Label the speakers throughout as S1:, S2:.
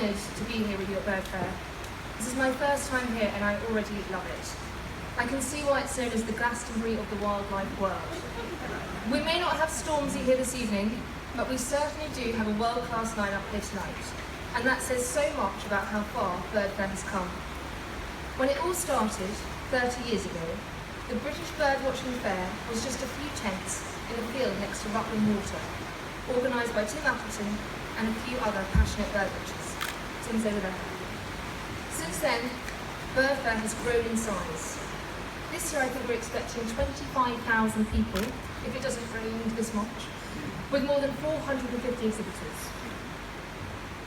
S1: honoured to be here with you at Birdfair. This is my first time here and I already love it. I can see why it's known as the Glastonbury of the wildlife world. We may not have Stormzy here this evening, but we certainly do have a world-class lineup here tonight. And that says so much about how far Birdfair has come. When it all started, 30 years ago, the British Birdwatching Fair was just a few tents in a field next to Rutland Water, organised by Tim Appleton and a few other passionate birdwatchers. Tim's over there. Since then, Birdfair has grown in size. This year I think we're expecting 25,000 people, if it doesn't rain this much, with more than 450 exhibitors.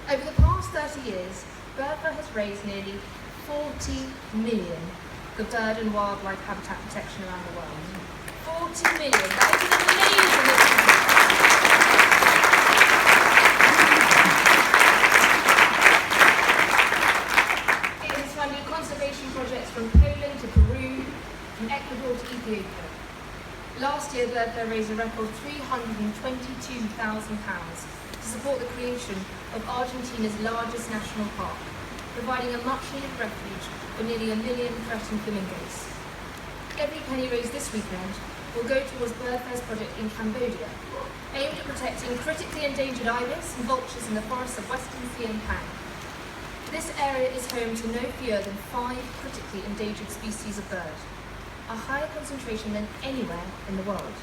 S1: Over the past 30 years, Birdfair has raised nearly 40 million for bird and wildlife habitat protection around the world. 40 million, that is an amazing achievement. It has funded conservation projects from Poland to Peru, from Ecuador to Ethiopia. Last year, Birdfair raised a record £322,000 to support the creation of Argentina's largest national park, providing a much-needed refuge for nearly 1 million threatened flamingos. Every penny raised this weekend will go towards Birdfair's project in Cambodia, aimed at protecting critically endangered ibis and vultures in the forests of Western Siam. This area is home to no fewer than 5 critically endangered species of bird, a higher concentration than anywhere in the world.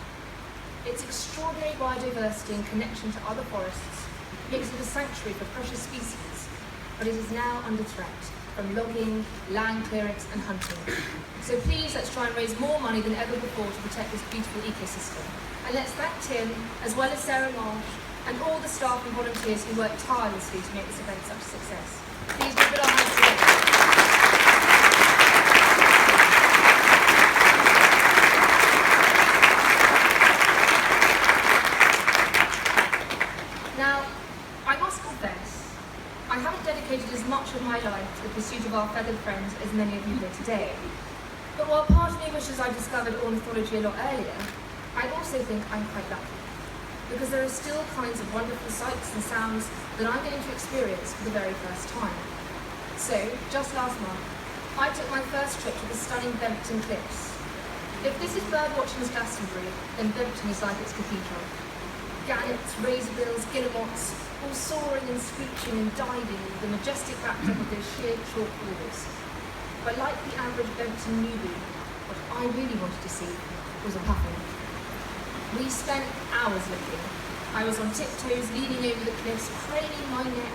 S1: Its extraordinary biodiversity and connection to other forests makes it a sanctuary for precious species, but it is now under threat from logging, land clearance and hunting. So please, let's try and raise more money than ever before to protect this beautiful ecosystem. And let's thank Tim, as well as Sarah Marsh, and all the staff and volunteers who worked tirelessly to make this event such a success. Please give it our hands together. Now, I must confess, I haven't dedicated as much of my life to the pursuit of our feathered friends as many of you here today. But while part of me wishes I discovered ornithology a lot earlier, I also think I'm quite lucky, because there are still kinds of wonderful sights and sounds that I'm getting to experience for the very first time. So, just last month, I took my first trip to the stunning Bempton Cliffs. If this is birdwatching's Glastonbury, then Bempton is like its cathedral. Gannets, razorbills, guillemots, all soaring and screeching and diving with the majestic backdrop of those sheer chalk walls. But like the average Bempton newbie, what I really wanted to see was a puffin. We spent hours looking. I was on tiptoes, leaning over the cliffs, craning my neck,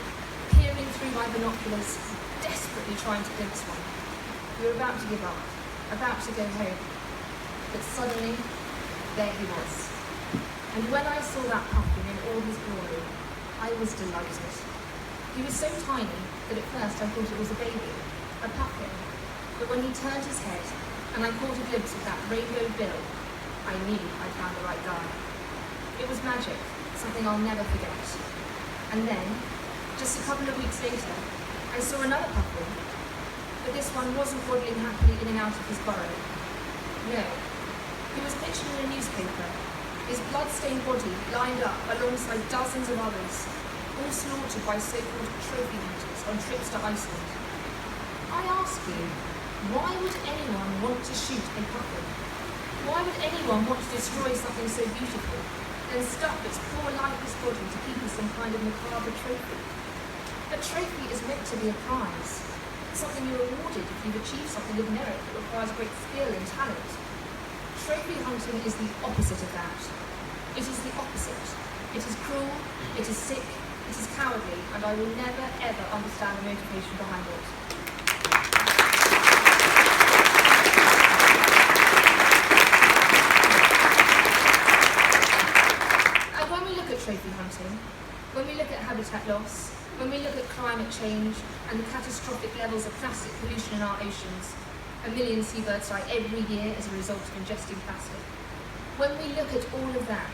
S1: peering through my binoculars, desperately trying to glimpse one. We were about to give up, about to go home. But suddenly, there he was. And when I saw that puffin in all his glory, I was delighted. He was so tiny that at first I thought it was a baby, a puffin. But when he turned his head and I caught a glimpse of that rainbow bill, I knew I'd found the right guy. It was magic, something I'll never forget. And then, just a couple of weeks later, I saw another puffin. But this one wasn't waddling happily in and out of his burrow. No, he was pictured in a newspaper, his blood-stained body lined up alongside dozens of others, all slaughtered by so-called trophy hunters on trips to Iceland. I ask you, why would anyone want to shoot a puffin? Why would anyone want to destroy something so beautiful, then stuff its poor lifeless body to keep as some kind of macabre trophy? A trophy is meant to be a prize, something you're awarded if you've achieved something of merit that requires great skill and talent. Trophy hunting is the opposite of that. It is the opposite. It is cruel, it is sick, it is cowardly, and I will never ever understand the motivation behind it. And when we look at trophy hunting, when we look at habitat loss, when we look at climate change and the catastrophic levels of plastic pollution in our oceans, 1 million seabirds die every year as a result of ingesting plastic. When we look at all of that,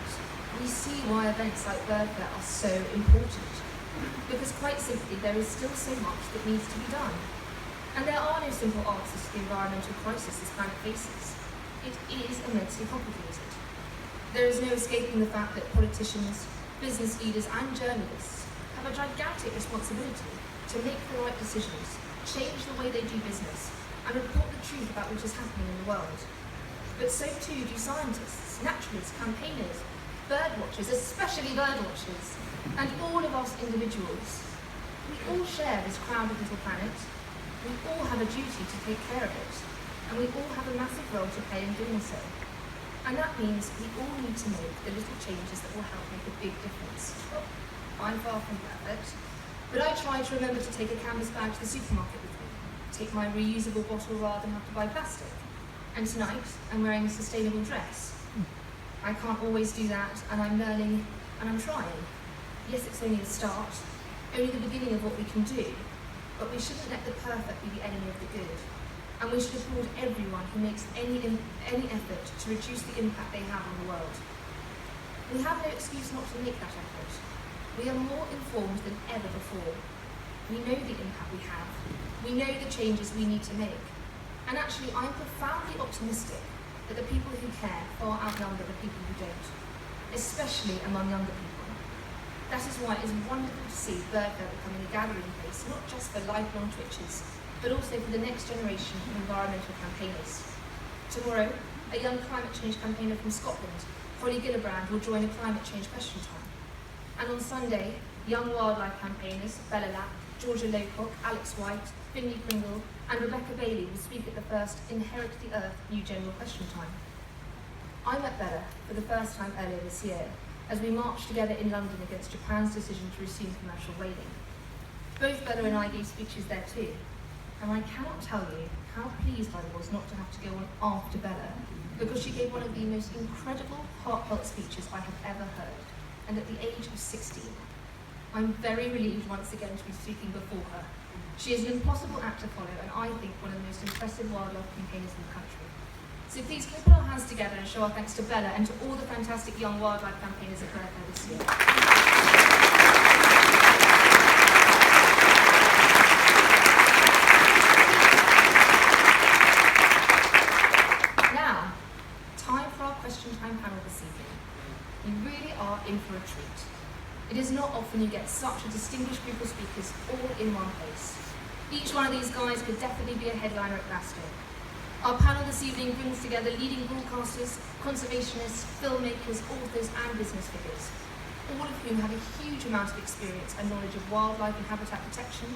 S1: we see why events like Birdfair are so important. Because quite simply, there is still so much that needs to be done. And there are no simple answers to the environmental crisis this planet faces. It is immensely complicated. There is no escaping the fact that politicians, business leaders and journalists have a gigantic responsibility to make the right decisions, change the way they do business, and report the truth about what is happening in the world. But so too do scientists, naturalists, campaigners, birdwatchers, especially birdwatchers, and all of us individuals. We all share this crowded little planet. We all have a duty to take care of it, and we all have a massive role to play in doing so. And that means we all need to make the little changes that will help make a big difference. I'm far from perfect, but I try to remember to take a canvas bag to the supermarket with me, take my reusable bottle rather than have to buy plastic. And tonight, I'm wearing a sustainable dress. I can't always do that, and I'm learning and I'm trying. Yes, it's only a start, only the beginning of what we can do, but we shouldn't let the perfect be the enemy of the good. And we should applaud everyone who makes any effort to reduce the impact they have on the world. We have no excuse not to make that effort. We are more informed than ever before. We know the impact we have. We know the changes we need to make. And actually, I'm profoundly optimistic that the people who care far outnumber the people who don't, especially among younger people. That is why it is wonderful to see Birdfair becoming a gathering place, not just for lifelong Twitchers, but also for the next generation of environmental campaigners. Tomorrow, a young climate change campaigner from Scotland, Holly Gillibrand, will join a climate change question time. And on Sunday, young wildlife campaigners Bella Lapp, Georgia Lowcock, Alex White, Finley Pringle, and Rebecca Bailey will speak at the first Inherit the Earth New General Question Time. I met Bella for the first time earlier this year, as we marched together in London against Japan's decision to resume commercial whaling. Both Bella and I gave speeches there too, and I cannot tell you how pleased I was not to have to go on after Bella, because she gave one of the most incredible, heartfelt speeches I have ever heard, and at the age of 16. I'm very relieved once again to be speaking before her. She is an impossible act to follow, and I think one of the most impressive wildlife campaigners in the country. So please, can we put our hands together and show our thanks to Bella and to all the fantastic young wildlife campaigners at Birdfair this year. Now, time for our question time panel this evening. You really are in for a treat. It is not often you get such a distinguished group of speakers all in one place. Each one of these guys could definitely be a headliner at Glasgow. Our panel this evening brings together leading broadcasters, conservationists, filmmakers, authors and business figures, all of whom have a huge amount of experience and knowledge of wildlife and habitat protection,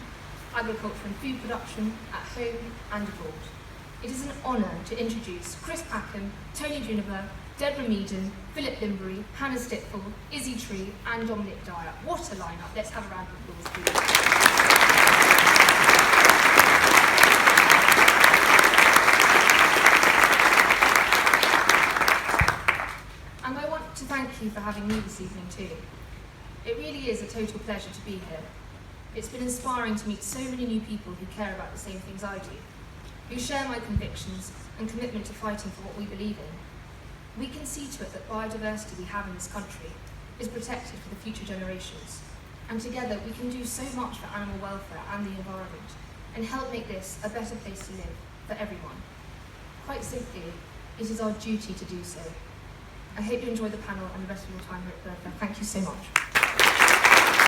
S1: agriculture and food production, at home and abroad. It is an honour to introduce Chris Packham, Tony Juniper, Deborah Meaden, Philip Limbury, Hannah Stitful, Izzy Tree and Dominic Dyer. What a lineup. Let's have a round of applause, please. And I want to thank you for having me this evening too. It really is a total pleasure to be here. It's been inspiring to meet so many new people who care about the same things I do, who share my convictions and commitment to fighting for what we believe in. We can see to it that biodiversity we have in this country is protected for the future generations. And together we can do so much for animal welfare and the environment and help make this a better place to live for everyone. Quite simply, it is our duty to do so. I hope you enjoy the panel and the rest of your time here at Birdfair. Thank you so much.